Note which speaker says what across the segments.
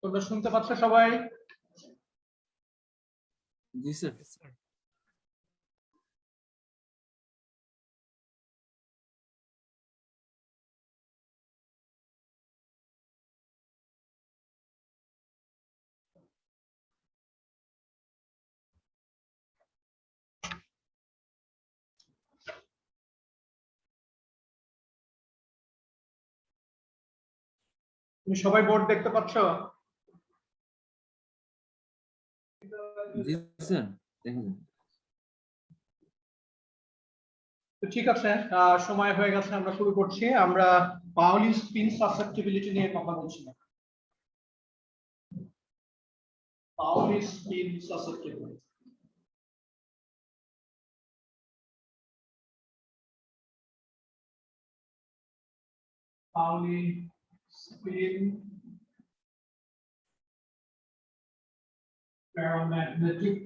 Speaker 1: তোমরা শুনতে পাচ্ছ সবাই?
Speaker 2: জি স্যার।
Speaker 1: তুমি সবাই বোর্ড দেখতে পাচ্ছ?
Speaker 2: জি স্যার, দেখুন।
Speaker 1: তো ঠিক আছে, সময় হয়ে গেছে, আমরা শুরু করছি। আমরা পাউলি স্পিন সাসেপ্টিবিলিটি নিয়ে কথা বলছিলাম। Paoli spin susceptibility. Paoli spin paramagnetic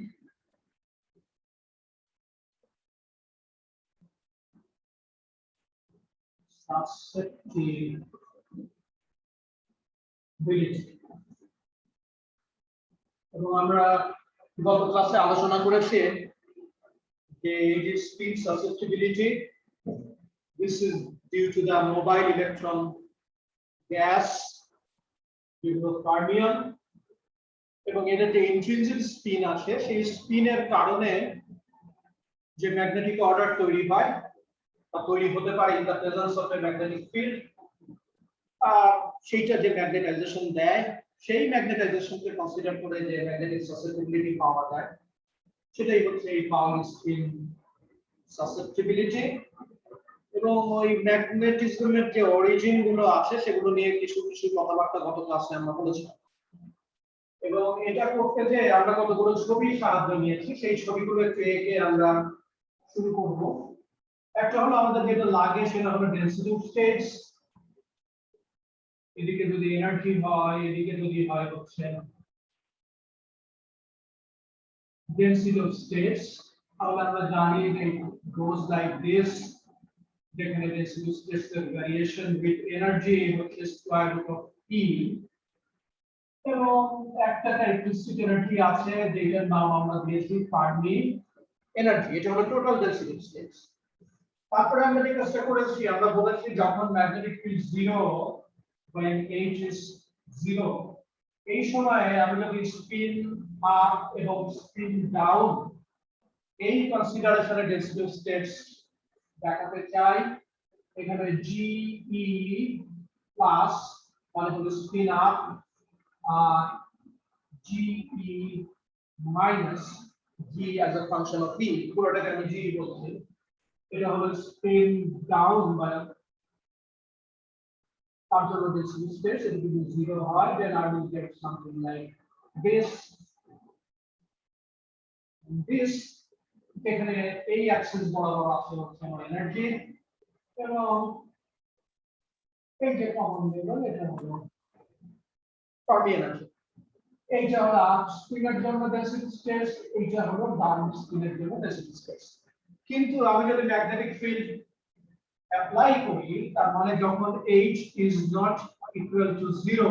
Speaker 1: susceptibility. এবং আমরা গত ক্লাসে আলোচনা করেছি যে এই যে spin susceptibility, this is due to the mobile electron gas due to the fermion, এবং এর যে ইন্ট্রিনসিক স্পিন আছে সেই স্পিনের কারণে যে ম্যাগনেটিক অর্ডার তৈরি হয় বা তৈরি হতে পারে in the presence of A magnetic field, সেইটা যে ম্যাগনেটাইজেশন দেয়, সেই ম্যাগনেটাইজেশনকে কনসিডার করে যে ম্যাগনেটিক সাসেপ্টিবিলিটি পাওয়া যায়, সেটাই হচ্ছে এই পাউলি স্পিন সাসেপ্টিবিলিটি। এবং ওই ম্যাগনেটিজমের যে অরিজিন গুলো আছে সেগুলো নিয়ে কিছু কিছু কথাবার্তা গত ক্লাসে আমরা বলেছিলাম। এবং এটা করতে যে আমরা কতগুলো ছবি সাহায্য নিয়েছি, সেই ছবিগুলো একটু এঁকে আমরা শুরু করব। একটা হলো আমাদের যেটা লাগে সেটা হলো ডেনসিটি অফ স্টেটস। এদিকে যদি এনার্জি হয়, এদিকে যদি হয় হচ্ছে ডেনসিটি অফ স্টেটস, তাহলে আমরা জানি যে goes like this, যেখানে ডেনসিটি অফ স্টেটস এর ভ্যারিয়েশন উইথ এনার্জি হচ্ছে স্কয়ার রুট অফ E, এবং একটা ক্যারেক্টারিস্টিক এনার্জি আছে যেটার নাম আমরা দিয়েছি ফার্মি এনার্জি। এটা হলো টোটাল ডেনসিটি অফ স্টেটস। তারপরে আমরা যে কাজটা করেছি, আমরা বলেছি যখন magnetic field 0, when H is 0, এই সময়ে আমি যদি স্পিন আপ এবং স্পিন ডাউন এই কনসিডারেশনে ডেনসিটি অফ স্টেটস দেখাতে চাই, এখানে GE প্লাস মানে হলো স্পিন আপ, আর GE minus G as a function of B, পুরোটাকে আমি G বলছি, এটা হলো স্পিন ডাউন মানে তার জন্য ডেনসিটি স্পেস এটা যদি 0 হয়, then I will get something like this. This এখানে এই অ্যাক্সিস বরাবর আছে হচ্ছে আমার এনার্জি, এবং এই যে কমন লেভেল এটা হলো ফার্মি এনার্জি। এইটা হলো আপ স্পিনের জন্য ডেনসিটি স্পেস, এইটা হলো ডাউন স্পিনের জন্য ডেনসিটি স্পেস। কিন্তু আমি যদি ম্যাগনেটিক ফিল্ড অ্যাপ্লাই করি, তার মানে যখন H is not equal to 0,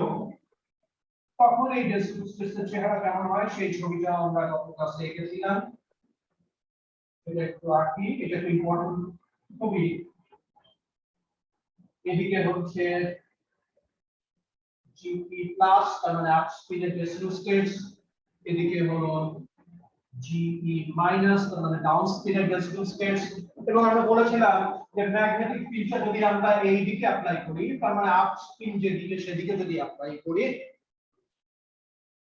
Speaker 1: তখন এই ডেনসিটি স্পেসের চেহারা কেমন হয় সেই ছবিটা আমরা গত ক্লাসে এঁকেছিলাম। এটা একটু আঁকি, এটা একটু ইম্পর্টেন্ট ছবি। এদিকে হচ্ছে GE প্লাস, তার মানে আপ স্পিনের ডেনসিটি স্পেস, এদিকে হলো GE মাইনাস, তার মানে ডাউন স্পিনের ডেনসিটি স্পেস। এবং আমরা বলেছিলাম যে ম্যাগনেটিক ফিল্ডটা যদি আমরা এই দিকে অ্যাপ্লাই করি, তার মানে আপ স্পিন যেদিকে সেদিকে যদি অ্যাপ্লাই করি,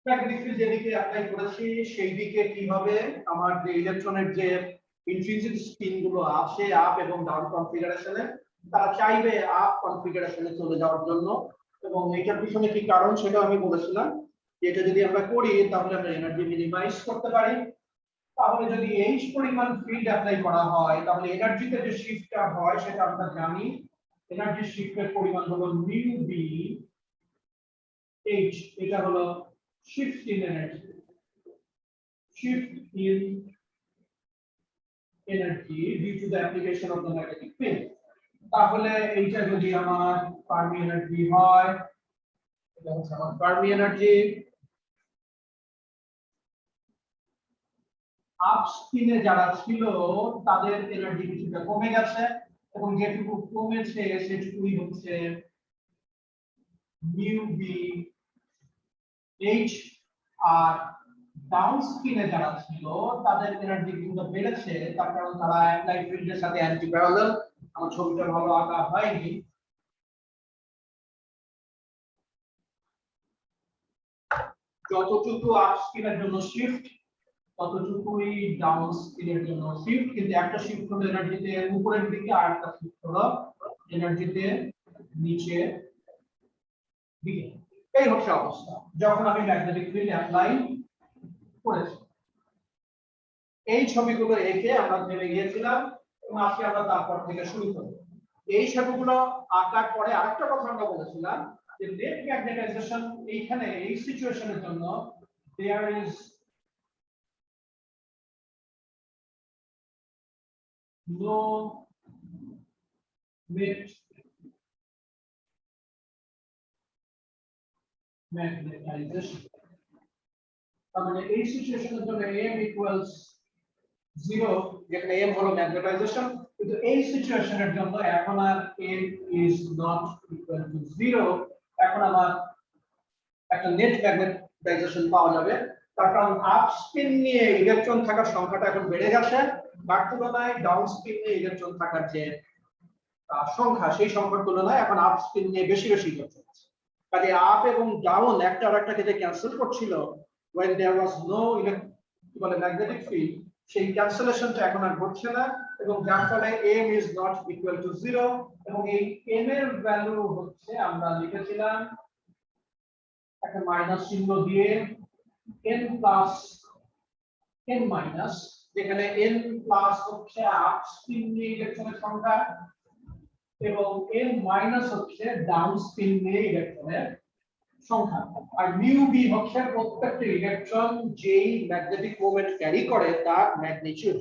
Speaker 1: ম্যাগনেটিক ফিল্ড যেদিকে অ্যাপ্লাই করেছি সেই দিকে কি হবে, আমার যে ইলেকট্রনের যে ইন্ট্রিনসিক স্পিন গুলো আছে আপ এবং ডাউন কনফিগারেশনে, তারা চাইবে আপ কনফিগারেশনে চলে যাওয়ার জন্য। এবং এটার পিছনে কি কারণ সেটা আমি বলেছিলাম, যে এটা যদি আমরা করি তাহলে আমরা এনার্জি মিনিমাইজ করতে পারি। তাহলে যদি H পরিমাণ ফিল্ড অ্যাপ্লাই করা হয়, তাহলে এনার্জিতে যে শিফটটা হয় সেটা আমরা জানি, এনার্জি শিফটের পরিমাণ হলো মিউ বি H, এটা হলো shift in energy, shift in energy due to the application of the magnetic field. তাহলে এইটা যদি আমার ফার্মি এনার্জি হয়, এটা হচ্ছে আমার ফার্মি এনার্জি। আপ স্পিনে যারা ছিল তাদের এনার্জি কিছুটা কমে গেছে এবং যেটুকু কমেছে সেটুকুই হচ্ছে মিউ বি এইচ। আর ডাউন স্পিনে যারা ছিল তাদের এনার্জি কিছুটা বেড়েছে, তার কারণ তারা অ্যাপ্লাই ফিল্ডের সাথে অ্যান্টি প্যারালাল। আমার ছবিটা ভালো আঁকা হয়নি। যতটুকু আপ স্পিনের জন্য শিফট ততটুকুই ডাউন স্পিনের জন্য শিফট, কিন্তু একটা শিফট হলো এনার্জিতে উপরের দিকে আর একটা শিফট হলো এনার্জিতে নিচের দিকে। এই হচ্ছে অবস্থা যখন আমি ম্যাগনেটিক ফিল্ড অ্যাপ্লাই করেছি। এই ছবিগুলো এঁকে আমরা ভেবে গিয়েছিলাম এবং আজকে আমরা তারপর থেকে শুরু করব। এই ছবিগুলো আঁকার পরে আরেকটা কথা আমরা বলেছিলাম যে নেট ম্যাগনেটাইজেশন এইখানে এই সিচুয়েশনের জন্য there is no net magnetization. তার মানে এই সিচুয়েশনের জন্য m ইকুয়ালস 0, যেখানে m হলো ম্যাগনেটাইজেশন, কিন্তু এই সিচুয়েশনের জন্য এখন আর m is not equal to 0। এখন আমার একটা নেট ম্যাগনেটাইজেশন পাওয়া যাবে, তার কারণ আপ স্পিন নিয়ে ইলেকট্রন থাকার সংখ্যাটা এখন বেড়ে গেছে, তার তুলনায় ডাউন স্পিন নিয়ে ইলেকট্রন থাকার যে সংখ্যা সেই সংখ্যার তুলনায় এখন আপ স্পিন নিয়ে বেশি বেশি ইলেকট্রন আছে। কাজে আপ এবং ডাউন একটা আরেকটাকে যে ক্যান্সেল করছিল when there was no magnetic field, সেই ক্যান্সেলেশনটা এখন আর ঘটছে না এবং যার ফলে m is not equal to 0 এবং এই m এর ভ্যালু হচ্ছে আমরা লিখেছিলাম একটা মাইনাস চিহ্ন দিয়ে n প্লাস n মাইনাস, যেখানে n প্লাস হচ্ছে আপ স্পিন নিয়ে ইলেকট্রনের সংখ্যা এবং n মাইনাস হচ্ছে ডাউন স্পিন নিয়ে ইলেকট্রনের সংখ্যা। আর মিউ বি হচ্ছে প্রত্যেকটা ইলেকট্রন যেই ম্যাগনেটিক মোমেন্ট ক্যারি করে তার ম্যাগনিটিউড।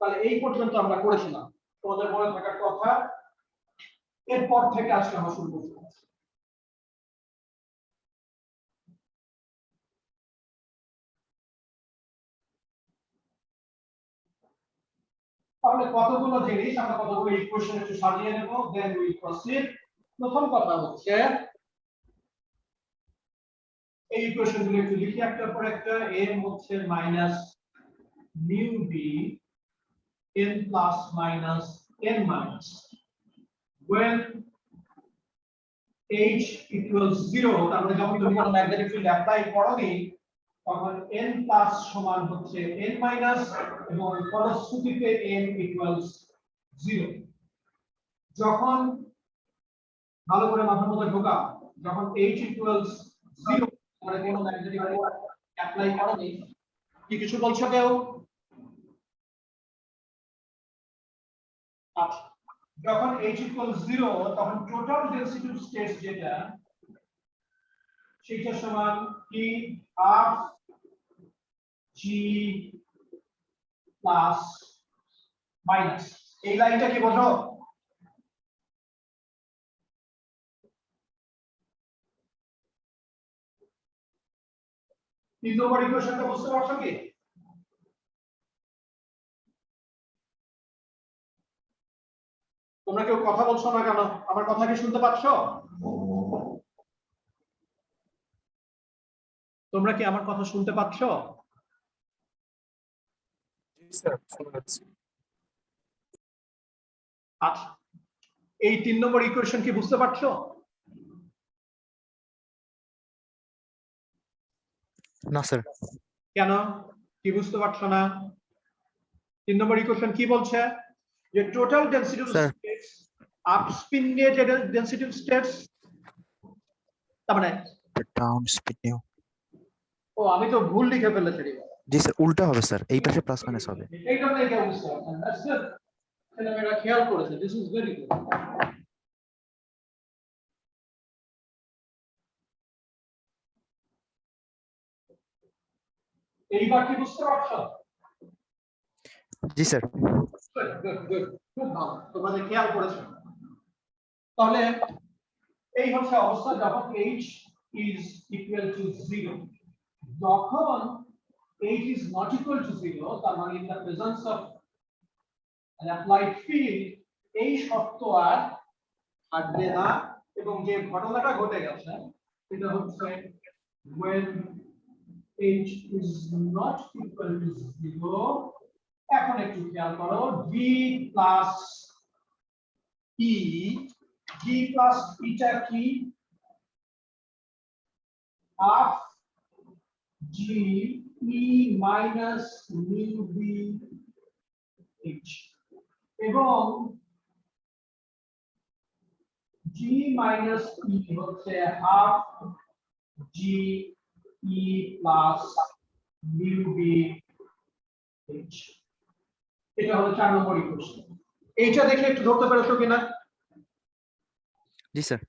Speaker 1: তাহলে এই পর্যন্ত আমরা করেছিলাম, তোমাদের মনে থাকার কথা। এরপর থেকে আজকে আমরা শুরু করতে যাচ্ছি। তাহলে কতগুলো জিনিস আমরা কতগুলো ইকুয়েশন একটু সাজিয়ে নেব, দেন উই প্রসিড। প্রথম কথা হচ্ছে এই ইকুয়েশন গুলো একটু লিখি একটার পর একটা। m হচ্ছে minus mu B n plus minus n minus when h equals 0, তার মানে যখন তুমি কোনো ম্যাগনেটিক ফিল্ড অ্যাপ্লাই করোনি তখন n প্লাস সমান হচ্ছে n মাইনাস এবং ফলশ্রুতিতে m equals 0। যখন ভালো করে মাথার মধ্যে ঢোকা, যখন h equals 0 মানে কোনো ম্যাগনেটিক ফিল্ড অ্যাপ্লাই করোনি, কি কিছু বলছো কেউ? আচ্ছা, যখন h equals 0 তখন টোটাল ডেনসিটি অফ স্টেটস যেটা সেটা সমান কি হাফ g প্লাস মাইনাস। এই লাইনটা কি বোঝো? তিন নম্বর ইকুয়েশনটা বুঝতে পারছো কি? তোমরা কেউ কথা বলছো না কেন? আমার কথা কি শুনতে পাচ্ছ? তোমরা কি আমার কথা শুনতে পাচ্ছ? আচ্ছা, এই 3 নম্বর ইকুয়েশন কি বুঝতে পারছো?
Speaker 3: না স্যার।
Speaker 1: কেন কি বুঝতে পারছো না? 3 নম্বর ইকুয়েশন কি বলছে যে total density of states up spin নিয়ে যে ডেনসিটি অফ স্টেটস, তার মানে
Speaker 3: ডাউন স্পিন নিউ।
Speaker 1: ও আমি তো ভুল লিখে ফেলেছি।
Speaker 3: জি স্যার, উল্টা হবে স্যার, এই পাশে প্লাস মাইনাস হবে।
Speaker 1: এইটা আপনি এটা বুঝতে পারছেন, দ্যাটস গুড। ছেলেমেয়েরা খেয়াল করেছে, দিস ইজ ভেরি গুড। এইবার কি বুঝতে পারছো?
Speaker 3: জি স্যার।
Speaker 1: খুব ভালো, তোমাদের খেয়াল করেছো। তাহলে এই হচ্ছে অবস্থা যখন h is equal to 0. যখন H is not equal to 0, তার মানে in the presence of an applied field, এই শর্ত আর থাকবে না, এবং যে ঘটনাটা ঘটে গেছে এটা হচ্ছে when H is not equal to 0, এখন একটু খেয়াল করো, G plus E, G plus eta কি, half G E minus mu B H, এবং G minus E হচ্ছে half G E plus mu B H। এটা হলো 4 নম্বর ইকুয়েশন। এইটা দেখে একটু ধরতে পেরেছো কিনা?
Speaker 3: জি স্যার।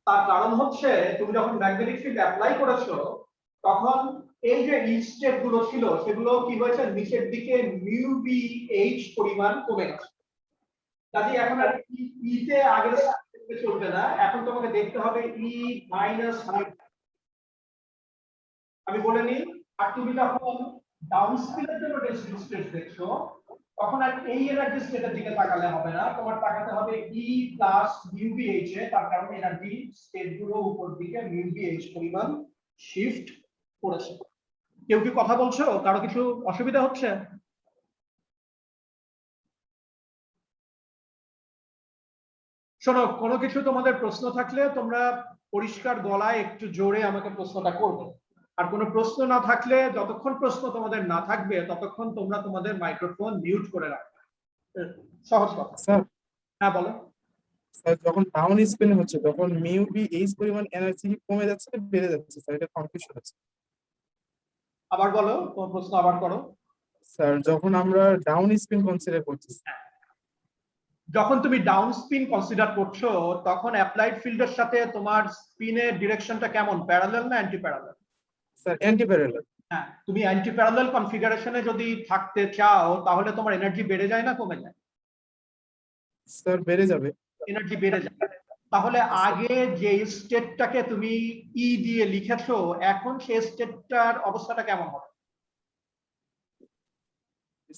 Speaker 1: তার কারণ হচ্ছে তুমি যখন ম্যাগনেটিক ফিল্ড অ্যাপ্লাই করেছো তখন এই যে ই স্টেট গুলো ছিল সেগুলো কি হয়েছে, নিচের দিকে মিউ বি এইচ পরিমাণ কমে গেছে। কাজে এখন আর ই তে আগের স্টেপে চলবে না, এখন তোমাকে দেখতে হবে ই মাইনাস, আমি বলে নিই, আর তুমি যখন ডাউন স্পিনের জন্য ডেসিডিউ স্টেট দেখছো তখন আর এই এনার্জি স্টেটের দিকে তাকালে হবে না, তোমার তাকাতে হবে E plus mu B H এ, তার কারণে এনার্জি স্টেট গুলো উপর দিকে মিউ বি এইচ পরিমাণ শিফট করেছে। কেউ কি কথা বলছো? কারো কিছু অসুবিধা হচ্ছে? শোনো, কোনো কিছু তোমাদের প্রশ্ন থাকলে তোমরা পরিষ্কার গলায় একটু জোরে আমাকে প্রশ্নটা করবে, আর কোনো প্রশ্ন না থাকলে যতক্ষণ প্রশ্ন তোমাদের না থাকবে ততক্ষণ তোমরা তোমাদের মাইক্রোফোন মিউট করে রাখবে। সহজ কথা।
Speaker 4: স্যার,
Speaker 1: হ্যাঁ বলো।
Speaker 4: স্যার যখন ডাউন স্পিন হচ্ছে তখন মিউ বি এইচ পরিমাণ এনার্জি কমে যাচ্ছে না বেড়ে যাচ্ছে স্যার, এটা কনফিউশন আছে।
Speaker 1: আবার বলো, তোমার প্রশ্ন আবার করো।
Speaker 4: স্যার যখন আমরা ডাউন স্পিন কনসিডার করছি,
Speaker 1: যখন তুমি ডাউন স্পিন কনসিডার করছো তখন অ্যাপ্লাইড ফিল্ডের সাথে তোমার স্পিনের ডিরেকশনটা কেমন, প্যারালাল না anti parallel?
Speaker 4: Sir anti parallel.
Speaker 1: হ্যাঁ, তুমি অ্যান্টি প্যারালাল কনফিগারেশনে যদি থাকতে চাও তাহলে তোমার এনার্জি বেড়ে যায় না কমে যায়?
Speaker 4: স্যার বেড়ে যাবে।
Speaker 1: এনার্জি বেড়ে যায়। তাহলে আগে যে স্টেটটাকে তুমি ই দিয়ে লিখেছো এখন সেই স্টেটটার অবস্থাটা কেমন হবে?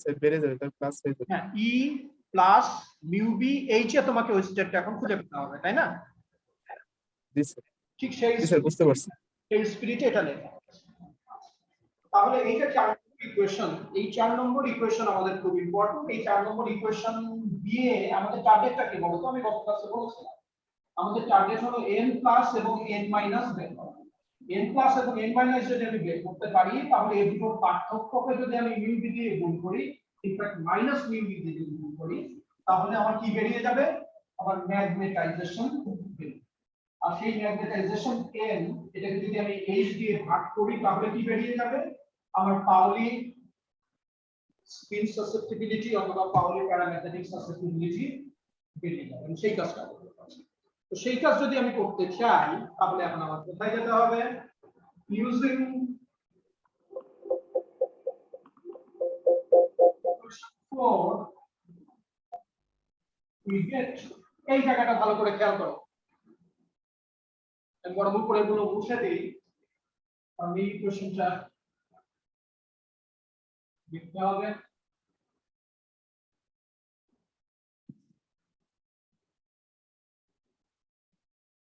Speaker 4: স্যার বেড়ে যাবে, তার প্লাস হয়ে যাবে।
Speaker 1: হ্যাঁ, E plus mu B H এ তোমাকে ওই স্টেটটা এখন খুঁজে পেতে হবে, তাই না?
Speaker 4: জি স্যার।
Speaker 1: ঠিক সেই
Speaker 4: জি স্যার, বুঝতে পারছি।
Speaker 1: সেই স্পিরিটে এটা লেখা। তাহলে এই যে 4 নম্বর ইকুয়েশন, এই 4 নম্বর ইকুয়েশন আমাদের খুব ইম্পর্টেন্ট। এই 4 নম্বর ইকুয়েশন দিয়ে আমাদের টার্গেটটা কি বলতো? আমি গত ক্লাসে বলেছিলাম আমাদের টার্গেট হলো n প্লাস এবং n মাইনাস বের করা। n প্লাস এবং n মাইনাস যদি আমি বের করতে পারি তাহলে এই দুটোর পার্থক্যকে যদি আমি মিউ বি দিয়ে গুণ করি, ইনফ্যাক্ট মাইনাস মিউ বি দিয়ে যদি গুণ করি, তাহলে আমার কি বেরিয়ে যাবে? আমার ম্যাগনেটাইজেশন বেরিয়ে। আর সেই ম্যাগনেটাইজেশন n, এটাকে যদি আমি h দিয়ে ভাগ করি তাহলে কি বেরিয়ে যাবে? আমার পাউলি স্পিন সাসেপ্টিবিলিটি অথবা পাউলি প্যারাম্যাগনেটিক সাসেপ্টিবিলিটি বেরিয়ে যাবে। আমি সেই কাজটা করতে পারছি। তো সেই কাজ যদি আমি করতে চাই তাহলে এখন আমার কোথায় যেতে হবে? ইউজিং we get, এই জায়গাটা ভালো করে খেয়াল করো। আমি বড় উপরে গুলো মুছে দিই, আমি এই কোশ্চেনটা লিখতে হবে।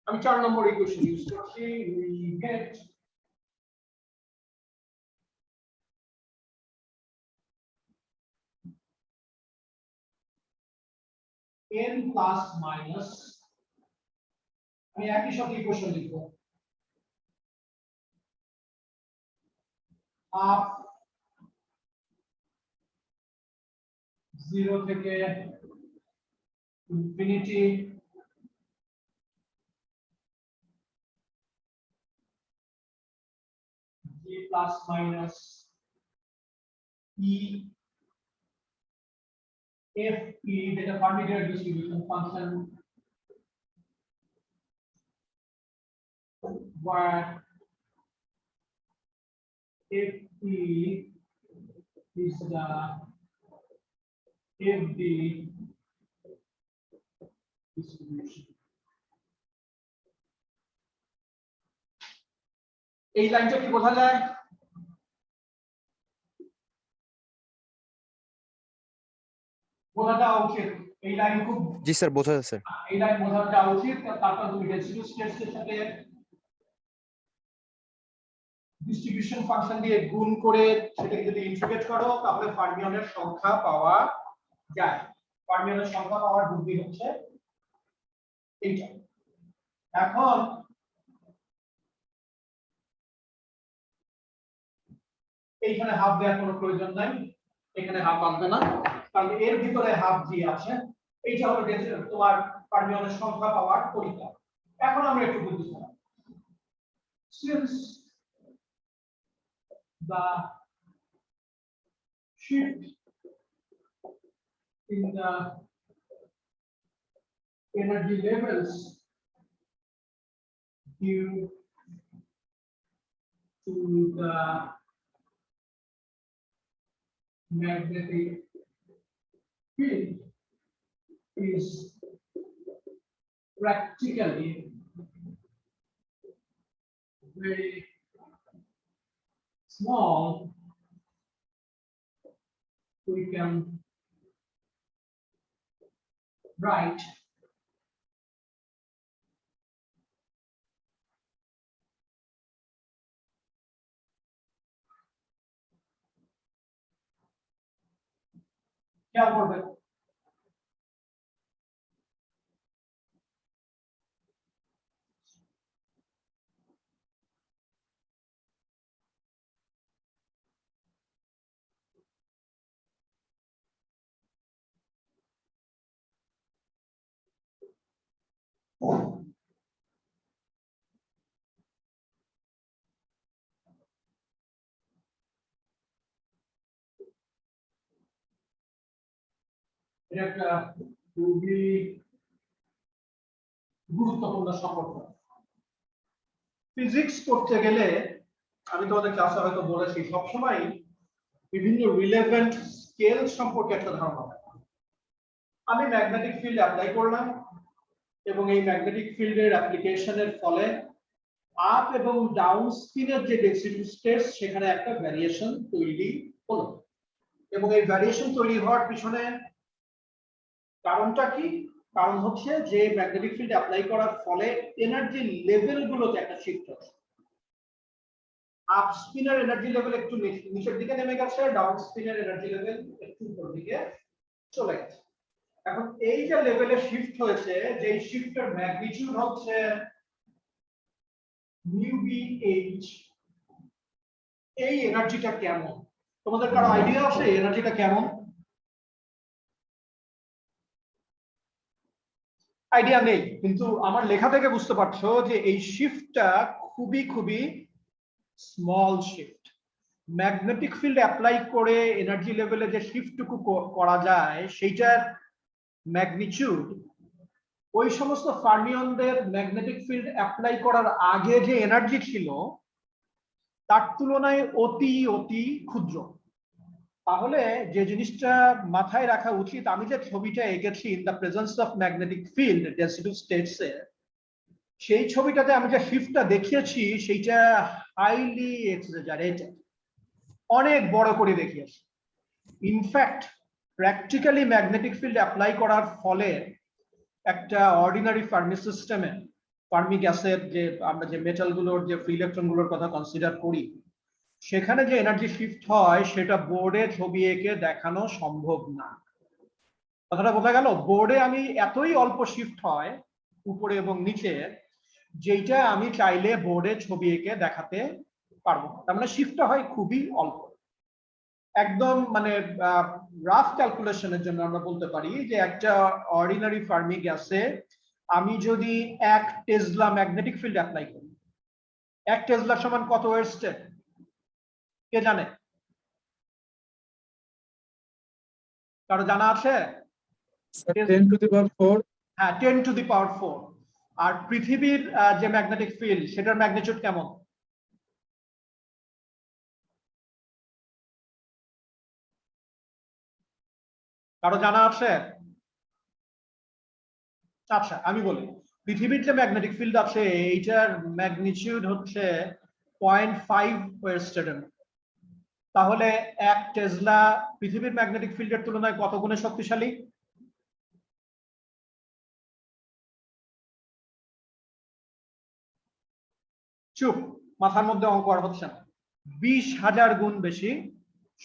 Speaker 1: আমি 4 নম্বর ইকুয়েশন ইউজ করছি, we get n plus minus, আমি একই সাথে ইকুয়েশন লিখব, হাফ 0 থেকে infinity g plus minus e f e, যেটা particular distribution function, where f e is the fd distribution. এই লাইনটা কি বোঝা যায়? বোঝা যাওয়া উচিত এই লাইন খুব,
Speaker 3: জি স্যার, বোঝা যাচ্ছে।
Speaker 1: এই লাইন বোঝা যাওয়া উচিত। তারপর তুমি ডেন্সিটি স্টেটসের সাথে ডিস্ট্রিবিউশন ফাংশন দিয়ে গুণ করে সেটাকে যদি ইন্টিগ্রেট করো তাহলে ফার্মিয়নের সংখ্যা পাওয়া যায়। ফার্মিয়নের সংখ্যা পাওয়ার বুদ্ধি হচ্ছে এইটা। এখন এইখানে হাফ দেওয়ার কোনো প্রয়োজন নাই, এখানে হাফ আনবে না, কারণ এর ভিতরে হাফ জি আছে। এইটা হলো তোমার ফার্মিয়নের সংখ্যা পাওয়ার তরিকা। এখন আমরা একটু বুঝতে চাই, since the shift in the energy levels due to the magnetic field is practically very small, we can write খেয়াল করবেন এটা একটা খুবই গুরুত্বপূর্ণ সম্পর্ক। ফিজিক্স পড়তে গেলে আমি তোমাদের ক্লাসে হয়তো বলেছি সবসময় বিভিন্ন রিলেভেন্ট স্কেল সম্পর্কে একটা ধারণা থাকে। আমি ম্যাগনেটিক ফিল্ড অ্যাপ্লাই করলাম এবং এই ম্যাগনেটিক ফিল্ডের অ্যাপ্লিকেশনের ফলে আপ এবং ডাউন স্পিনের যে ডেন্সিটি স্টেটস সেখানে একটা ভ্যারিয়েশন তৈরি হলো, এবং এই ভ্যারিয়েশন তৈরি হওয়ার পিছনে কারণটা কি? কারণ হচ্ছে যে ম্যাগনেটিক ফিল্ড অ্যাপ্লাই করার ফলে এনার্জি লেভেলগুলোতে একটা শিফট হচ্ছে। আপ স্পিনের এনার্জি লেভেল একটু নিচের দিকে নেমে গেছে, ডাউন স্পিনের এনার্জি লেভেল একটু উপর দিকে চলে গেছে। এখন এই যে লেভেলে শিফট হয়েছে, যে শিফটের ম্যাগনিটিউড হচ্ছে মিউ বি এইচ, এই এনার্জিটা কেমন? তোমাদের কারো আইডিয়া আছে এনার্জিটা কেমন? আইডিয়া নেই, কিন্তু আমার লেখা থেকে বুঝতে পারছো যে এই শিফটটা খুবই খুবই small shift. Magnetic field apply করে এনার্জি লেভেলে যে শিফটটুকু করা যায় সেইটার ম্যাগনিটিউড ওই সমস্ত ফার্মিয়নদের ম্যাগনেটিক ফিল্ড অ্যাপ্লাই করার আগে যে এনার্জি ছিল তার তুলনায় অতি অতি ক্ষুদ্র। তাহলে যে জিনিসটা মাথায় রাখা উচিত, আমি যে ছবিটা এঁকেছি in the presence of magnetic field density states এ, সেই ছবিটাতে আমি যে শিফটটা দেখিয়েছি সেইটা হাইলি এক্সাজারেটেড, অনেক বড় করে দেখিয়েছি। In fact practically magnetic field apply করার ফলে একটা অর্ডিনারি ফার্মি সিস্টেমে ফার্মি গ্যাসের যে আমরা যে মেটালগুলোর যে ফ্রি ইলেকট্রনগুলোর কথা কনসিডার করি সেখানে যে এনার্জি শিফট হয় সেটা বোর্ডে ছবি এঁকে দেখানো সম্ভব না। কথাটা বোঝা গেল? বোর্ডে আমি এতই অল্প শিফট হয় উপরে এবং নিচে, যেটা আমি চাইলে বোর্ডে ছবি এঁকে দেখাতে পারবো। তার মানে শিফটটা হয় খুবই অল্প। একদম মানে রাফ ক্যালকুলেশনের জন্য আমরা বলতে পারি যে একটা অর্ডিনারি ফার্মি গ্যাসে আমি যদি 1 টেসলা ম্যাগনেটিক ফিল্ড অ্যাপ্লাই করি, 1 টেসলা সমান কত ওয়েট স্টেট কে জানে? কারো জানা আছে?
Speaker 4: 10 to the power 4।
Speaker 1: হ্যাঁ, 10 to the power 4। আর পৃথিবীর যে ম্যাগনেটিক ফিল্ড সেটার ম্যাগনিটিউড কেমন? কারো জানা আছে? আচ্ছা আমি বলি, পৃথিবীর যে ম্যাগনেটিক ফিল্ড আছে এইটার ম্যাগনিটিউড হচ্ছে 0.5 ওয়েস্টেডেন। তাহলে এক টেসলা পৃথিবীর ম্যাগনেটিক ফিল্ডের তুলনায় কত গুণে শক্তিশালী? চুপ, মাথার মধ্যে অঙ্ক আর হচ্ছে না। 20,000 গুণ বেশি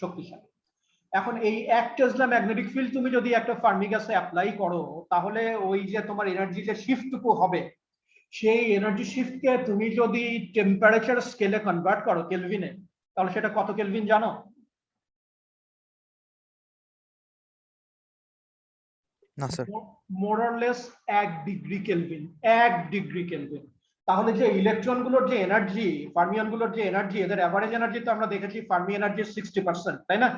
Speaker 1: শক্তিশালী। এখন এই এক টেসলা ম্যাগনেটিক ফিল্ড তুমি যদি একটা ফার্মি গ্যাসে অ্যাপ্লাই করো, তাহলে ওই যে তোমার এনার্জি যে শিফটটুকু হবে, সেই এনার্জি শিফটকে তুমি যদি টেম্পারেচার স্কেলে কনভার্ট করো কেলভিনে, তাহলে সেটা কত কেলভিন জানো?
Speaker 3: না sir.
Speaker 1: More or less 1 degree kelvin. 1 degree kelvin. তাহলে যে ইলেকট্রন গুলোর যে এনার্জি, ফার্মিয়ন গুলোর যে এনার্জি, এদের অ্যাভারেজ এনার্জি তো আমরা দেখেছি ফার্মি এনার্জি 60%, তাই না?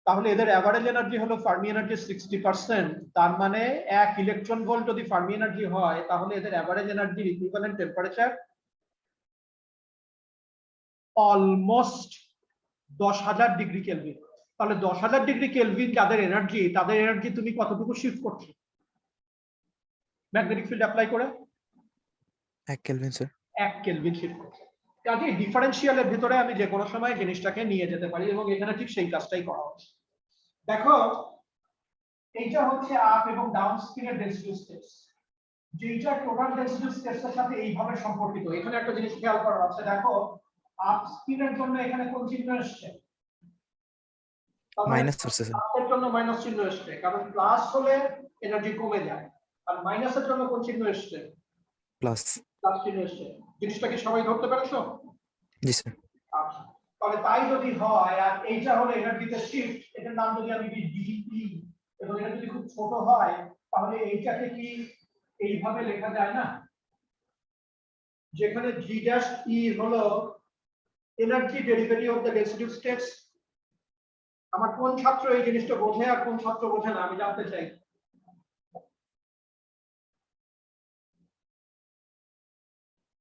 Speaker 1: তাহলে এদের অ্যাভারেজ এনার্জি হলো ফার্মি এনার্জি 60%। তার মানে 1 ইলেকট্রন ভোল্ট যদি ফার্মি এনার্জি হয়, তাহলে এদের অ্যাভারেজ এনার্জির equivalent temperature almost 10,000 degree kelvin. তাহলে 10,000 ডিগ্রি কেলভিন যাদের এনার্জি, তাদের এনার্জি তুমি কতটুকু শিফট করছো ম্যাগনেটিক ফিল্ড অ্যাপ্লাই করে?
Speaker 3: 1 কেলভিন স্যার।
Speaker 1: 1 কেলভিন শিফট করছে। কাজে ডিফারেন্সিয়ালের ভিতরে আমি যে কোনো সময় জিনিসটাকে নিয়ে যেতে পারি, এবং এখানে ঠিক সেই কাজটাই করা হচ্ছে। দেখো, এইটা হচ্ছে আপ এবং ডাউন স্পিনের ডেন্সিটি স্টেটস, যেটা টোটাল ডেন্সিটি স্টেটসের সাথে এইভাবে সম্পর্কিত। এখানে একটা জিনিস খেয়াল করার আছে, দেখো আপ স্পিনের জন্য এখানে কোন চিহ্ন এসছে?
Speaker 3: মাইনাস আসছে স্যার।
Speaker 1: আপের জন্য মাইনাস চিহ্ন এসছে, কারণ প্লাস হলে এনার্জি কমে যায়, আর মাইনাসের জন্য কোন চিহ্ন এসছে?
Speaker 3: প্লাস।
Speaker 1: প্লাস চিহ্ন এসছে। জিনিসটা কি সবাই ধরতে পেরেছো?
Speaker 3: জি স্যার।
Speaker 1: আচ্ছা, তাহলে তাই যদি হয়, আর এইটা হলো এনার্জিতে শিফট, এটার নাম যদি আমি দিই ডিই, এবং এটা যদি খুব ছোট হয়, তাহলে এইটাকে কি এইভাবে লেখা যায় না, যেখানে জি ড্যাশ ই হলো energy derivative of the density states. আমার কোন ছাত্র এই জিনিসটা বোঝে আর কোন ছাত্র বোঝে না, আমি জানতে চাই।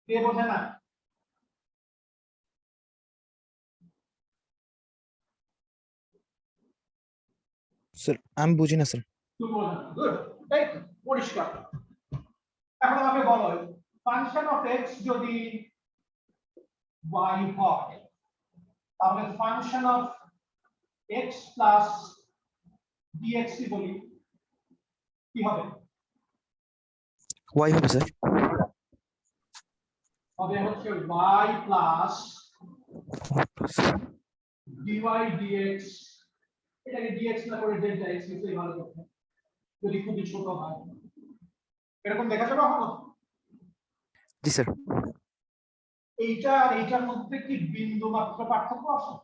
Speaker 1: কে বোঝে না?
Speaker 3: স্যার আমি বুঝি না স্যার।
Speaker 1: তুমি বোঝো না, গুড, এই তো, পরিষ্কার। এখন আমাকে বলো, ফাংশন অফ এক্স যদি y হয়, তাহলে function of x plus dx বলি, কি হবে?
Speaker 3: y হবে স্যার।
Speaker 1: হবে হচ্ছে y প্লাস dy dx। এটাকে dx না করে ডেল্টা x লিখলেই ভালো হবে, যদি খুবই ছোট হয়। এরকম দেখা যাবে কখনো?
Speaker 3: জি স্যার।
Speaker 1: এইটা আর এইটার মধ্যে কি বিন্দু মাত্র পার্থক্য আছে?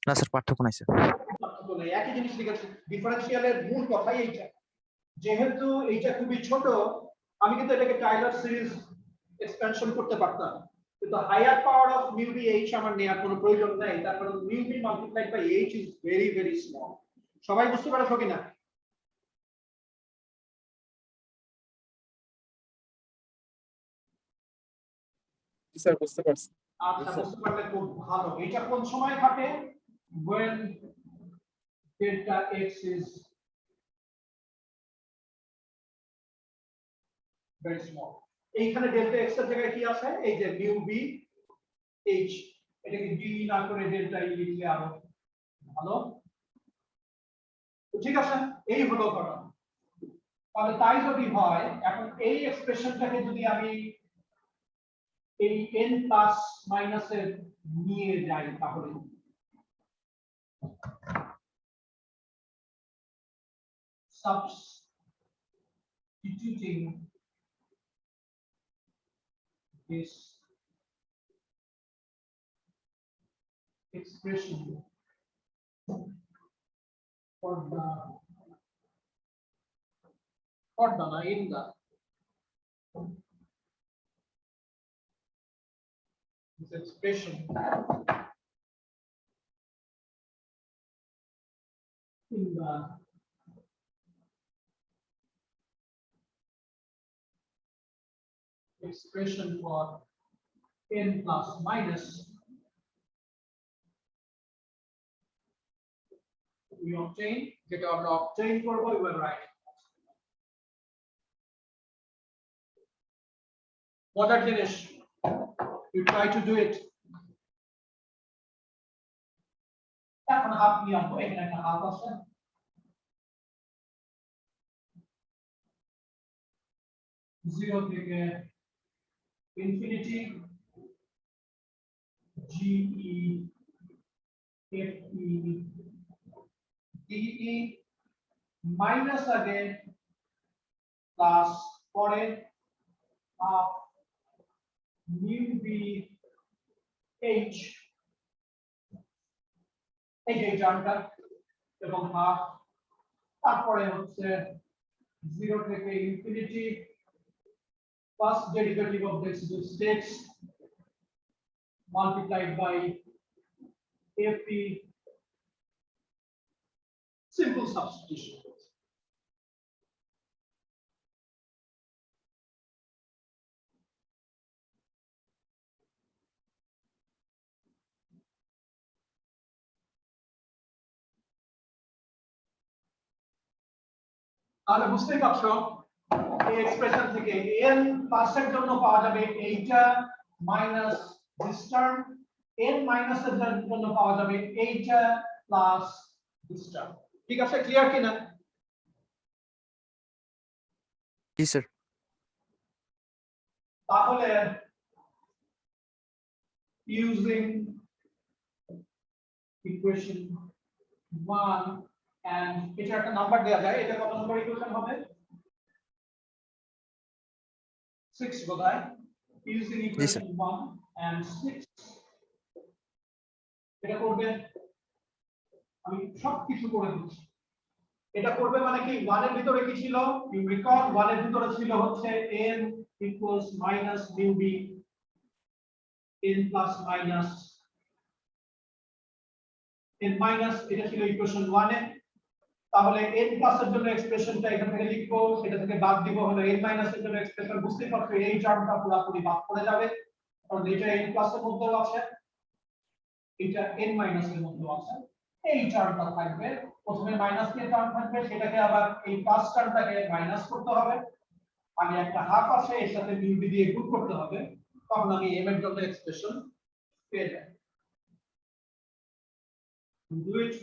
Speaker 3: না স্যার, পার্থক্য নাই স্যার।
Speaker 1: পার্থক্য নেই, একই জিনিস লিখেছে। ডিফারেন্সিয়ালের মূল কথাই এইটা। যেহেতু এইটা খুবই ছোট, আমি কিন্তু এটাকে টাইলার সিরিজ এক্সপেনশন করতে পারতাম, কিন্তু higher power of mu B H আমার নেওয়ার কোনো প্রয়োজন নাই, তার কারণ mu B multiplied by H is very very small. সবাই বুঝতে পারছো কিনা?
Speaker 4: জি স্যার, বুঝতে পারছি।
Speaker 1: আচ্ছা, বুঝতে পারলে খুব ভালো। এটা কোন সময় ঘটে? when delta x is very small। এইখানে ডেল্টা এক্স এর জায়গায় কি আছে? এই যে মিউ বি এইচ, এটাকে ডি না করে ডেল্টা ই লিখলে আরো ভালো। তো ঠিক আছে, এই হলো ঘটনা। তাহলে তাই যদি হয়, এখন এই এক্সপ্রেশনটাকে যদি আমি এই n প্লাস মাইনাসের নিয়ে যাই, তাহলে substituting this expression for the in the this expression in the expression for n plus minus, we obtain, যেটা আমরা obtain করব, we were right। মজার জিনিস, you try to do it. এখন হাফ নিয়ে আনবো, এখানে একটা হাফ আছে, জিরো থেকে infinity, GE FE DE minus আগে প্লাস পরে হাফ মিউ বি এইচ, এই যে টার্মটা, এবং হাফ, তারপরে হচ্ছে জিরো থেকে infinity first derivative of the residual states multiplied by FE, simple substitution. তাহলে বুঝতেই পারছো এই এক্সপ্রেশন থেকে n পাসের জন্য পাওয়া যাবে এইটা মাইনাস দিস টার্ম, n মাইনাসের জন্য পাওয়া যাবে এইটা প্লাস দিস টার্ম। ঠিক আছে, ক্লিয়ার কিনা?
Speaker 3: জি স্যার।
Speaker 1: তাহলে using equation 1 and এটা একটা নাম্বার দেয়া যায়, এটা কত নম্বর ইকুয়েশন হবে? 6 বোধহয়। Using equation 1 and 6 এটা করবে, আমি সব কিছু করে দিচ্ছি। এটা করবে মানে কি, 1 এর ভিতরে কি ছিল? ইউ রিকল 1 এর ভিতরে ছিল হচ্ছে n equals minus mu b, n plus minus n minus, এটা ছিল ইকুয়েশন 1 এ। তাহলে n প্লাস এর জন্য এক্সপ্রেশনটা এখান থেকে লিখবো, সেটা থেকে বাদ দিব হলো n মাইনাস এর জন্য এক্সপ্রেশন। বুঝতেই পারছো এই টার্মটা পুরোপুরি বাদ পড়ে যাবে, কারণ এটা n প্লাস এর মধ্যেও আছে, এটা n মাইনাস এর মধ্যেও আছে। এই টার্মটা থাকবে, প্রথমে মাইনাস দিয়ে টার্ম থাকবে, সেটাকে আবার এই প্লাস টার্মটাকে মাইনাস করতে হবে, আমি একটা হাফ আছে এর সাথে মিউ বি দিয়ে গুণ করতে হবে, তখন আমি m এর জন্য এক্সপ্রেশন পেয়ে যাব। do it,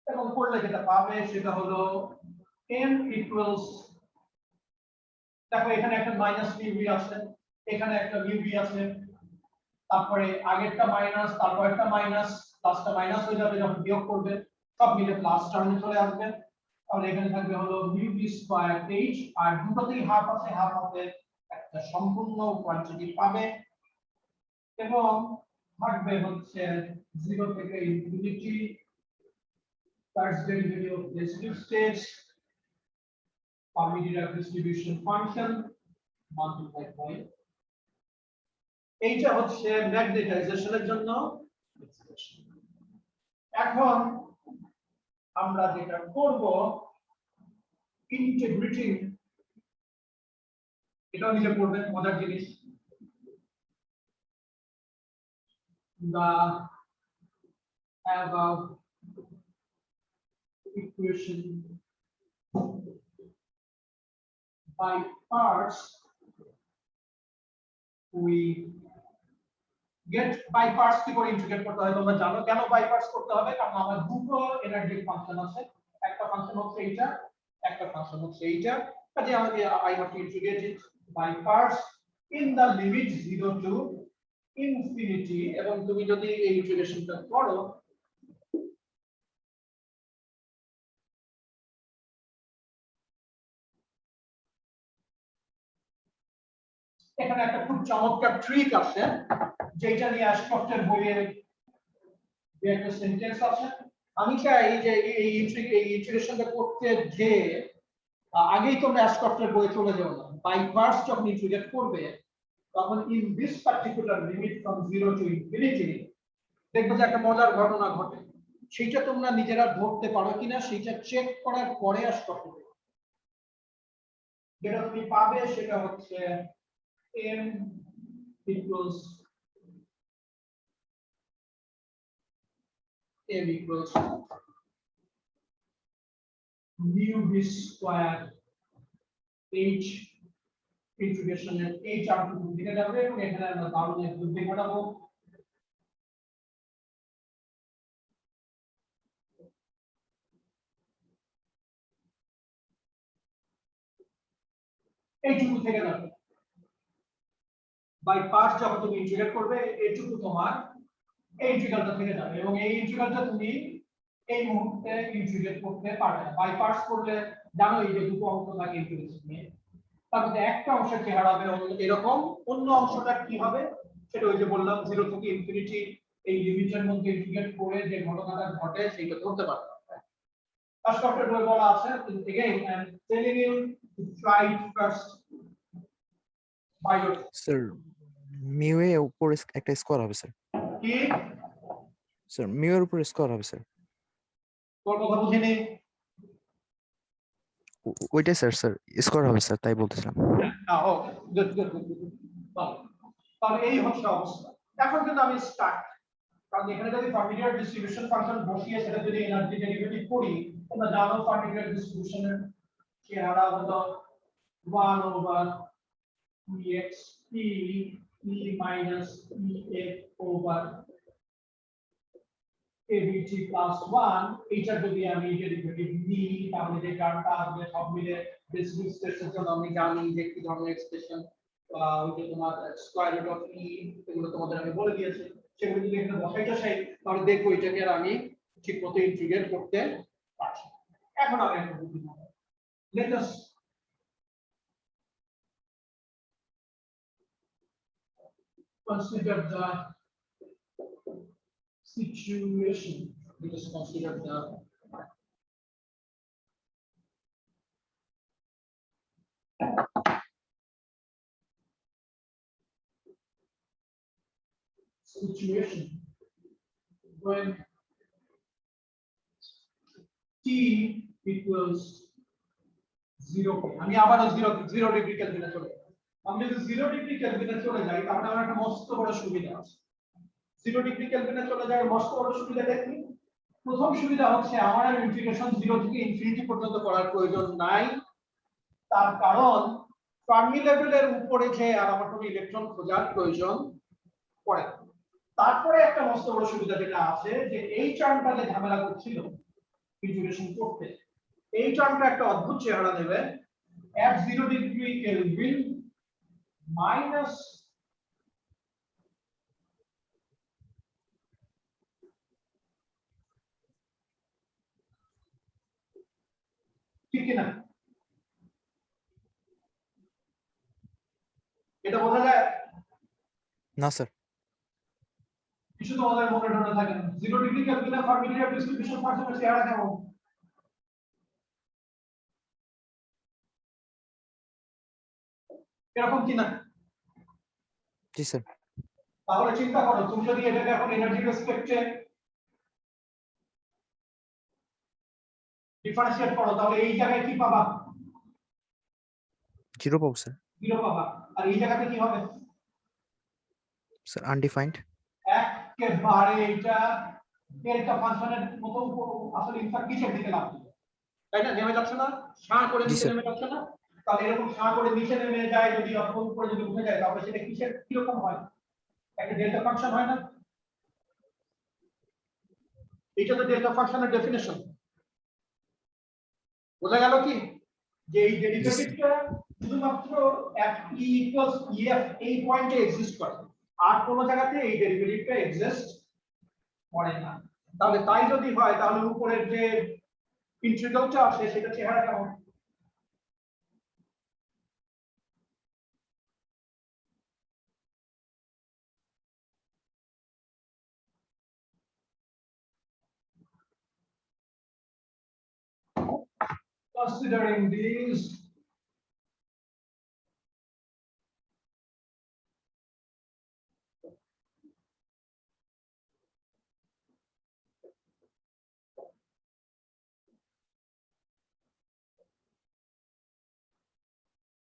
Speaker 1: এবং করলে যেটা পাবে সেটা হলো m equals, দেখো এখানে একটা মাইনাস মিউ বি আছে, এখানে একটা মিউ বি আছে, তারপরে আগেরটা মাইনাস, তারপর একটা মাইনাস, প্লাসটা মাইনাস হয়ে যাবে যখন বিয়োগ করবে, সব মিলে প্লাস টার্মে চলে আসবে। তাহলে এখানে থাকবে হলো মিউ বি স্কয়ার এইচ, আর দুটোতেই হাফ আছে, হাফ হবে একটা সম্পূর্ণ কোয়ান্টিটি পাবে, এবং থাকবে হচ্ছে 0 থেকে infinity first derivative of residual states Fermi-Dirac distribution function multiplied by, এইটা হচ্ছে ম্যাগনেটাইজেশনের জন্য এক্সপ্রেশন। এখন আমরা যেটা করব, ইন্টিগ্রেটিং, এটাও নিজে করবেন, মজার জিনিস, the above equation by parts we get by parts কি করে ইন্টিগ্রেট করতে হয় তোমরা জানো। কেন বাই পার্টস করতে হবে? কারণ আমার দুটো এনার্জি ফাংশন আছে, একটা ফাংশন হচ্ছে এইটা, একটা ফাংশন হচ্ছে এইটা, কাজে আমাকে I have to integrate it by parts in the limit 0 to infinity. এবং তুমি যদি এই ইন্টিগ্রেশনটা করো, এখানে একটা খুব চমৎকার ট্রিক আছে, যেটা নিয়ে অ্যাশক্রফটের বইয়ে যে একটা সেন্টেন্স আছে। আমি চাই যে এই ইন্টিগ্রেশনটা করতে যে আগেই তোমরা অ্যাশক্রফটের বইয়ে চলে যাও না, বাই পার্টস যখন ইন্টিগ্রেট করবে তখন in this particular limit from 0 to infinity দেখবে যে একটা মজার ঘটনা ঘটে। সেটা তোমরা নিজেরা ধরতে পারো কিনা সেটা চেক করার পরে অ্যাশক্রফট যেটা তুমি পাবে সেটা হচ্ছে m equals mu b square h ইন্টিগ্রেশনের এই চার্টটুকু দিকে যাবে এবং এখানে আমরা বাউনের বৃদ্ধি ঘটাবো। এইটুকু থেকে যাবে বাই পার্টস যখন তুমি ইন্টিগ্রেট করবে এইটুকু তোমার এই ইন্টিগ্রালটা থেকে যাবে এবং এই ইন্টিগ্রালটা তুমি এই মুহূর্তে ইন্টিগ্রেট করতে পারবে না। বাই পার্টস করলে জানো এই যে দুটো অংশ থাকে ইন্টিগ্রেশন নিয়ে, তার মধ্যে একটা অংশের চেহারা হবে এরকম, অন্য অংশটা কি হবে সেটা ওই যে বললাম 0 থেকে ইনফিনিটি এই লিমিটের মধ্যে ইন্টিগ্রেট করে যে ঘটনাটা ঘটে সেটা ধরতে পারবে। ফার্স্ট অফের বই বলা আছে again I am telling you to try it first by your
Speaker 3: sir mu এর উপর একটা স্কোর হবে স্যার।
Speaker 1: কি
Speaker 3: স্যার মিউ এর উপর স্কোর হবে স্যার।
Speaker 1: তোর কথা বুঝিনি।
Speaker 3: ওইটাই স্যার স্কোর হবে স্যার, তাই বলতেছিলাম।
Speaker 1: Okay good good good good. তাহলে এই হচ্ছে অবস্থা। এখন কিন্তু আমি স্টার্ট, কারণ এখানে যদি ফার্মিডিয়ার ডিস্ট্রিবিউশন ফাংশন বসিয়ে সেটা যদি এনার্জি ডেরিভেটিভ করি, তোমরা জানো ফার্মিডিয়ার ডিস্ট্রিবিউশনের চেহারা হলো 1 over ex p e minus ex over abt plus 1। এইটা যদি আমি ডেরিভেটিভ নিই তাহলে যে টার্মটা আসবে সব মিলে বেসিক স্টেশনের জন্য আমি জানি যে কি ধরনের এক্সপ্রেশন ওই যে তোমার স্কয়ার রুট অফ e এগুলো তোমাদের আমি বলে দিয়েছি, সেগুলো যদি এখানে বসাইতে চাই তাহলে দেখো এটাকে আর আমি ঠিক মতো ইন্টিগ্রেট করতে পারছি। এখন আমি একটা বুদ্ধি নেব। Let us consider the situation. Let us consider the situation when t equals 0 আমি আবারও 0 ডিগ্রি কেলভিনে চলে যাব। আমি যদি 0 ডিগ্রি কেলভিনে চলে যাই তাহলে আমার একটা মস্ত বড় সুবিধা আছে। 0 ডিগ্রি কেলভিনে চলে যাওয়ার মস্ত বড় সুবিধাটা কি? প্রথম সুবিধা হচ্ছে আমার আর ইন্টিগ্রেশন 0 থেকে ইনফিনিটি পর্যন্ত করার প্রয়োজন নাই, তার কারণ ফার্মি লেভেলের উপরে যে আর আমার কোনো ইলেকট্রন খোঁজার প্রয়োজন পড়ে। তারপরে একটা মস্ত বড় সুবিধা যেটা আছে যে এই টার্মটা যে ঝামেলা করছিল ইন্টিগ্রেশন করতে, এই টার্মটা একটা অদ্ভুত চেহারা নেবে at 0 ডিগ্রি কেলভিন মাইনাস ঠিক না? এটা বোঝা যায়
Speaker 3: না স্যার।
Speaker 1: কিছু তোমাদের মনে ধরে থাকে না। 0 ডিগ্রি কেলভিনে ফার্মিডিয়ার ডিস্ট্রিবিউশন ফাংশনের চেহারা কেমন? এরকম কি না?
Speaker 3: জি স্যার।
Speaker 1: তাহলে চিন্তা করো তুমি যদি এটাকে এখন এনার্জি রেসপেক্টে ডিফারেন্সিয়েট করো তাহলে এই জায়গায় কি পাবা?
Speaker 3: 0 পাবো স্যার।
Speaker 1: 0 পাবা। আর এই জায়গাতে কি হবে?
Speaker 3: Sir undefined.
Speaker 1: একেবারে এটা ডেল্টা ফাংশনের মতো আসলে ইনফ্যাক্ট নিচের দিকে নামছে, তাই না? নেমে যাচ্ছে না, সাঁ করে
Speaker 3: জি
Speaker 1: নিচে
Speaker 3: স্যার।
Speaker 1: নেমে যাচ্ছে না। তাহলে এরকম সাঁ করে নিচে নেমে যায় যদি অথবা উপরে যদি উঠে যায় তাহলে সেটা কিসের কিরকম হয়? একটা ডেল্টা ফাংশন হয় না? এটা তো ডেল্টা ফাংশনের ডেফিনেশন। বোঝা গেল কি যে এই ডেরিভেটিভটা শুধুমাত্র at e equals ef এই পয়েন্টে এক্সিস্ট করে, আর কোন জায়গাতে এই ডেরিভেটিভটা এক্সিস্ট করে না। তাহলে তাই যদি হয় তাহলে উপরের যে ইন্টিগ্রালটা আছে সেটা চেহারা কেমন? Considering these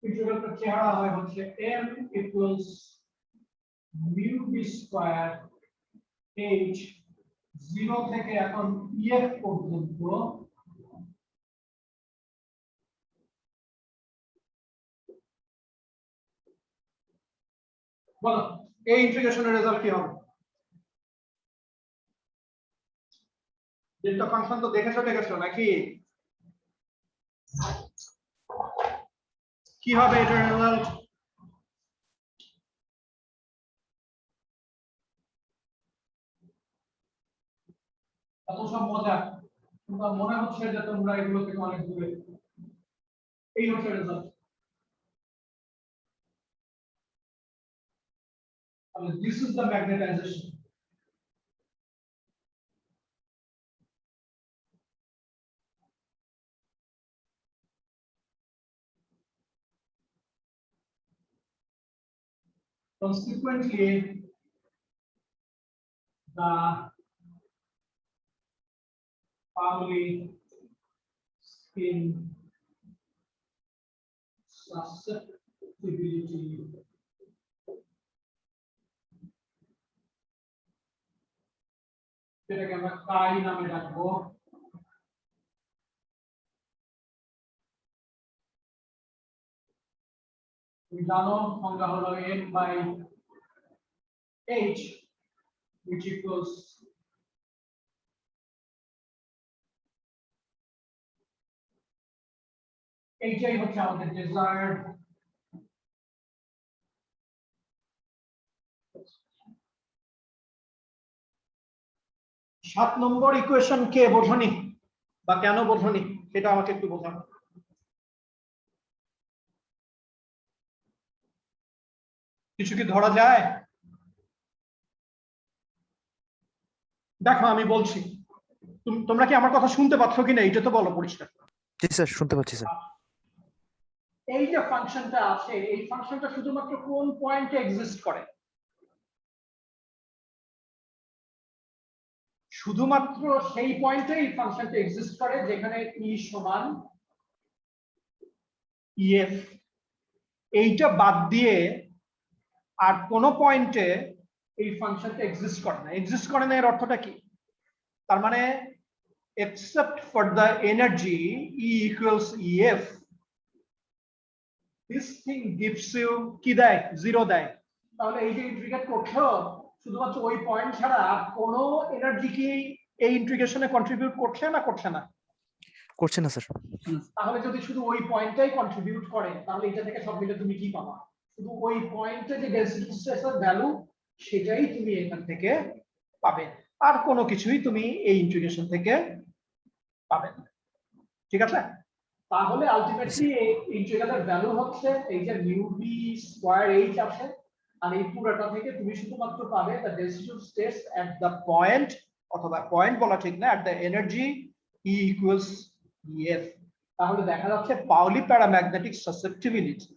Speaker 1: ইন্টিগ্রালটা চেহারা হয় হচ্ছে m equals mu b square h 0 থেকে এখন ef পর্যন্ত বলো এই ইন্টিগ্রেশনের রেজাল্ট কি হবে? ডেল্টা ফাংশন তো দেখেছো নাকি? কি হবে এটার রেজাল্ট? এত সব মজা, তোমার মনে হচ্ছে যে তোমরা এগুলো থেকে অনেক দূরে। এই হচ্ছে result. This is the magnetization. Consequently, the Pauli spin susceptibility সেটাকে আমরা কাই নামে ডাকবো। তুমি জানো সংজ্ঞা হলো n/h which equals এইটাই হচ্ছে আমাদের desired সাত নম্বর ইকুয়েশন কে বোঝনি বা কেন বোঝনি সেটা আমাকে একটু বোঝানো। কিছু কি ধরা যায়? দেখো আমি বলছি, তোমরা কি আমার কথা শুনতে পাচ্ছ কিনা এইটা তো বলো পরিষ্কার।
Speaker 3: জি স্যার, শুনতে পাচ্ছি স্যার।
Speaker 1: এই যে ফাংশনটা আছে এই ফাংশনটা শুধুমাত্র কোন পয়েন্টে এক্সিস্ট করে? শুধুমাত্র সেই পয়েন্টে এই ফাংশনটা এক্সিস্ট করে যেখানে e সমান ef। এইটা বাদ দিয়ে আর কোন পয়েন্টে এই ফাংশনটা এক্সিস্ট করে না। এক্সিস্ট করে না এর অর্থটা কি? তার মানে except for the energy E equals EF, this thing gives you কি দেয়? জিরো দেয়। তাহলে এই যে ইন্টিগ্রেট করছো শুধুমাত্র ওই পয়েন্ট ছাড়া আর কোনো এনার্জি কি এই ইন্টিগ্রেশনে কন্ট্রিবিউট করছে না করছে না?
Speaker 3: করছে না স্যার।
Speaker 1: তাহলে যদি শুধু ওই পয়েন্টটাই কন্ট্রিবিউট করে তাহলে এটা থেকে সব মিলে তুমি কি পাবা? শুধু ওই পয়েন্টে যে ডেনসিটি স্ট্রেসের ভ্যালু সেটাই তুমি এখান থেকে পাবে, আর কোনো কিছুই তুমি এই ইন্টিগ্রেশন থেকে পাবে না। ঠিক আছে? তাহলে আলটিমেটলি এই ইন্টিগ্রালের ভ্যালু হচ্ছে এই যে মিউ বি স্কয়ার এইচ আছে, আর এই পুরোটা থেকে তুমি শুধুমাত্র পাবে the density stress at the point, অথবা পয়েন্ট বলা ঠিক না, at the energy E equals EF। তাহলে দেখা যাচ্ছে পাউলি প্যারাম্যাগনেটিক সাসেপ্টিবিলিটি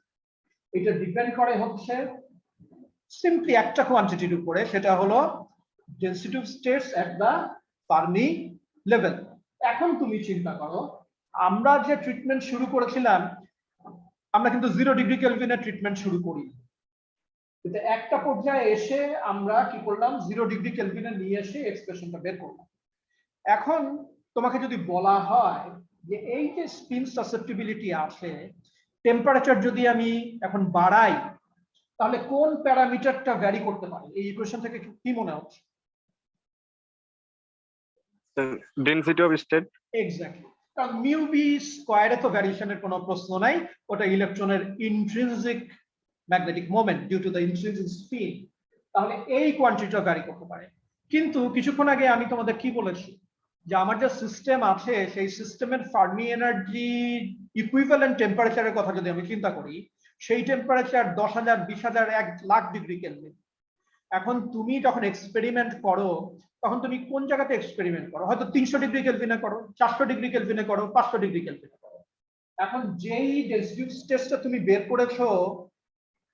Speaker 1: এটা ডিপেন্ড করে হচ্ছে সিম্পলি একটা কোয়ান্টিটির উপরে, সেটা হলো density of states at the Fermi level. এখন তুমি চিন্তা করো আমরা যে ট্রিটমেন্ট শুরু করেছিলাম, আমরা কিন্তু 0 ডিগ্রি কেলভিনের ট্রিটমেন্ট শুরু করি, কিন্তু একটা পর্যায়ে এসে আমরা কি করলাম 0 ডিগ্রি কেলভিনে নিয়ে এসে এক্সপ্রেশনটা বের করলাম। এখন তোমাকে যদি বলা হয় যে এই যে স্পিন সাসেপ্টিবিলিটি আছে, টেম্পারেচার যদি আমি এখন বাড়াই তাহলে কোন প্যারামিটারটা ভ্যারি করতে পারে? এই ইকুয়েশন থেকে কি মনে হচ্ছে?
Speaker 5: Density of state.
Speaker 1: এক্স্যাক্টলি, কারণ মিউ বি স্কয়ারে তো ভ্যারিয়েশনের কোনো প্রশ্ন নাই, ওটা ইলেকট্রনের intrinsic magnetic moment due to the intrinsic spin. তাহলে এই কোয়ান্টিটিটা ভ্যারি করতে পারে। কিন্তু কিছুক্ষণ আগে আমি তোমাদের কি বলেছি যে আমার যে সিস্টেম আছে সেই সিস্টেমের ফার্মি এনার্জি ইকুইভ্যালেন্ট টেম্পারেচারের কথা যদি আমি চিন্তা করি, সেই টেম্পারেচার 10,000, 20,000, 1,00,000 ডিগ্রি কেলভিন। এখন তুমি যখন এক্সপেরিমেন্ট করো তখন তুমি কোন জায়গাতে এক্সপেরিমেন্ট করো? হয়তো 300 ডিগ্রি কেলভিনে করো, 400 ডিগ্রি কেলভিনে করো, 500 ডিগ্রি কেলভিনে করো। এখন যেই ডেনসিটি স্টেটসটা তুমি বের করেছো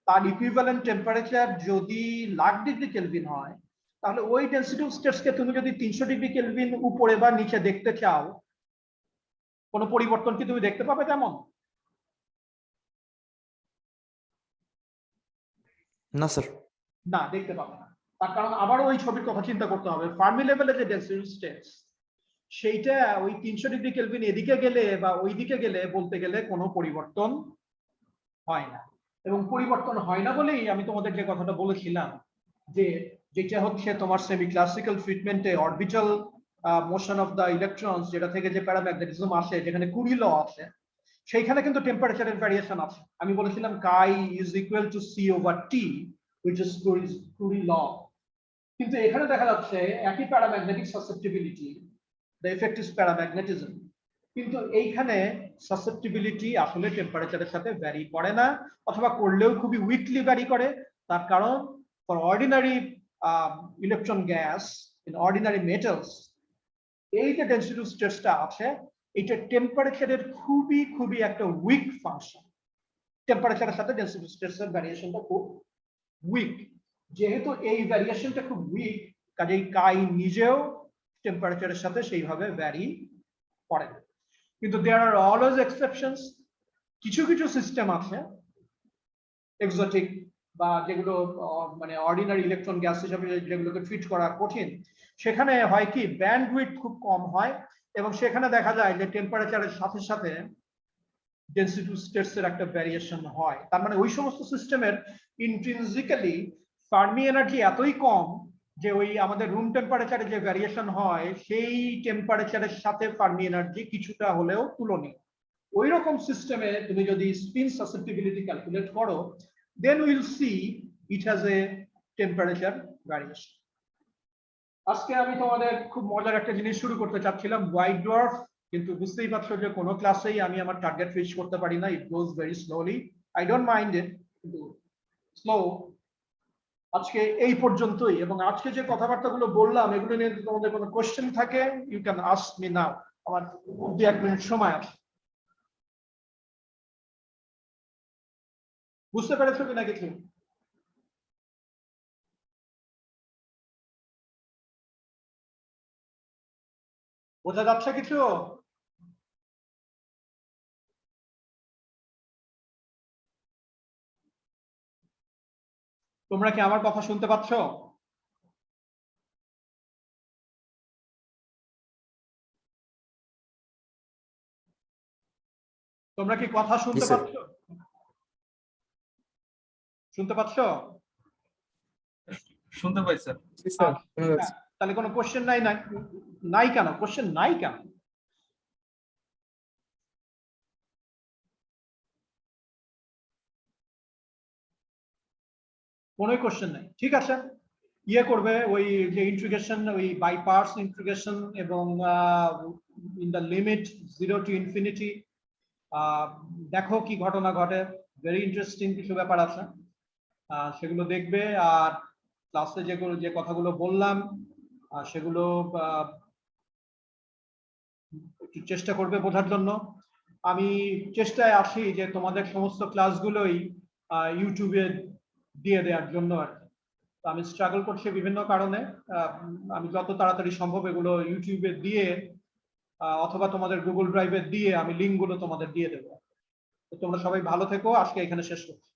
Speaker 1: তার ইকুইভ্যালেন্ট টেম্পারেচার যদি 1,00,000 ডিগ্রি কেলভিন হয়, তাহলে ওই ডেনসিটি স্টেটসকে তুমি যদি 300 ডিগ্রি কেলভিন উপরে বা নিচে দেখতে চাও, কোনো পরিবর্তন কি তুমি দেখতে পাবে তেমন?
Speaker 3: না স্যার।
Speaker 1: না, দেখতে পাবে না। তার কারণ আবার ওই ছবির কথা চিন্তা করতে হবে। ফার্মি লেভেলে যে ডেনসিটি স্টেটস সেইটা ওই 300 ডিগ্রি কেলভিন এদিকে গেলে বা ওইদিকে গেলে বলতে গেলে কোনো পরিবর্তন হয় না। এবং পরিবর্তন হয় না বলেই আমি তোমাদের যে কথাটা বলেছিলাম যে যেটা হচ্ছে তোমার সেমি ক্লাসিক্যাল ট্রিটমেন্টে orbital motion of the electrons, যেটা থেকে যে প্যারাম্যাগনেটিজম আসে, যেখানে কুরি ল আছে, সেইখানে কিন্তু টেম্পারেচারের ভ্যারিয়েশন আছে। আমি বলেছিলাম chi is equal to C/T, which is Curie law. কিন্তু এখানে দেখা যাচ্ছে একই paramagnetic susceptibility, the effect is paramagnetism, কিন্তু এইখানে সাসেপ্টিবিলিটি আসলে টেম্পারেচারের সাথে ভ্যারি করে না, অথবা করলেও খুবই উইকলি ভ্যারি করে। তার কারণ for ordinary electron gas in ordinary metals, এই যে ডেনসিটি স্ট্রেসটা আছে, এটা টেম্পারেচারের খুবই একটা উইক ফাংশন। টেম্পারেচারের সাথে ডেনসিটি স্ট্রেসের ভ্যারিয়েশনটা খুব উইক। যেহেতু এই ভ্যারিয়েশনটা খুব উইক, কাজেই কাই নিজেও টেম্পারেচারের সাথে সেইভাবে ভ্যারি করে না। কিন্তু দেয়ার আর অলওয়েজ এক্সেপশনস। কিছু কিছু সিস্টেম আছে এক্সোটিক বা যেগুলো মানে অর্ডিনারি ইলেকট্রন গ্যাস হিসাবে যেগুলোকে ট্রিট করা কঠিন, সেখানে হয় কি ব্যান্ডউইডথ খুব কম হয়, এবং সেখানে দেখা যায় যে টেম্পারেচারের সাথে সাথে ডেনসিটি স্টেটসের একটা ভ্যারিয়েশন হয়। তার মানে ওই সমস্ত সিস্টেমের ইন্ট্রিনজিক্যালি ফার্মি এনার্জি এতই কম যে ওই আমাদের রুম টেম্পারেচারে যে ভ্যারিয়েশন হয় সেই টেম্পারেচারের সাথে ফার্মি এনার্জি কিছুটা হলেও তুলনীয়। ওই রকম সিস্টেমে তুমি যদি স্পিন সাসেপ্টিবিলিটি ক্যালকুলেট করো, then we'll see it has a temperature variation. আজকে আমি তোমাদের খুব মজার একটা জিনিস শুরু করতে চাচ্ছিলাম, হোয়াইট ডোয়ার্ফ, কিন্তু বুঝতেই পারছো যে কোনো ক্লাসেই আমি আমার টার্গেট রিচ করতে পারি না। It goes very slowly. I don't mind it, কিন্তু স্লো। আজকে এই পর্যন্তই, এবং আজকে যে কথাবার্তাগুলো বললাম এগুলো নিয়ে যদি তোমাদের কোনো কোশ্চেন থাকে, you can ask me now. আমার 2-1 মিনিট সময় আছে। বুঝতে পেরেছো কিনা কিছু? বোঝা যাচ্ছে কিছু? তোমরা কি আমার কথা শুনতে পাচ্ছ? তোমরা কি কথা শুনতে
Speaker 3: স্যার।
Speaker 1: পাচ্ছ? শুনতে পাচ্ছ?
Speaker 6: শুনতে পাই স্যার।
Speaker 4: জি স্যার, শোনা যাচ্ছে।
Speaker 1: তাহলে কোনো কোশ্চেন নাই? নাই কেন? কোশ্চেন নাই কেন? কোনো কোশ্চেন নাই, ঠিক আছে। ইয়ে করবে ওই যে ইন্টিগ্রেশন, ওই বাই পার্টস ইন্টিগ্রেশন, এবং in the limit 0 to infinity, দেখো কি ঘটনা ঘটে। ভেরি ইন্টারেস্টিং কিছু ব্যাপার আছে, সেগুলো দেখবে। আর ক্লাসে যে কথাগুলো বললাম সেগুলো একটু চেষ্টা করবে বোঝার জন্য। আমি চেষ্টায় আছি যে তোমাদের সমস্ত ক্লাসগুলোই ইউটিউবে দিয়ে দেওয়ার জন্য আর কি। আমি স্ট্রাগল করছি বিভিন্ন কারণে। আমি যত তাড়াতাড়ি সম্ভব এগুলো ইউটিউবে দিয়ে অথবা তোমাদের গুগল ড্রাইভে দিয়ে আমি লিঙ্কগুলো তোমাদের দিয়ে দেবো। তো তোমরা সবাই ভালো থেকো, আজকে এখানে শেষ করছি।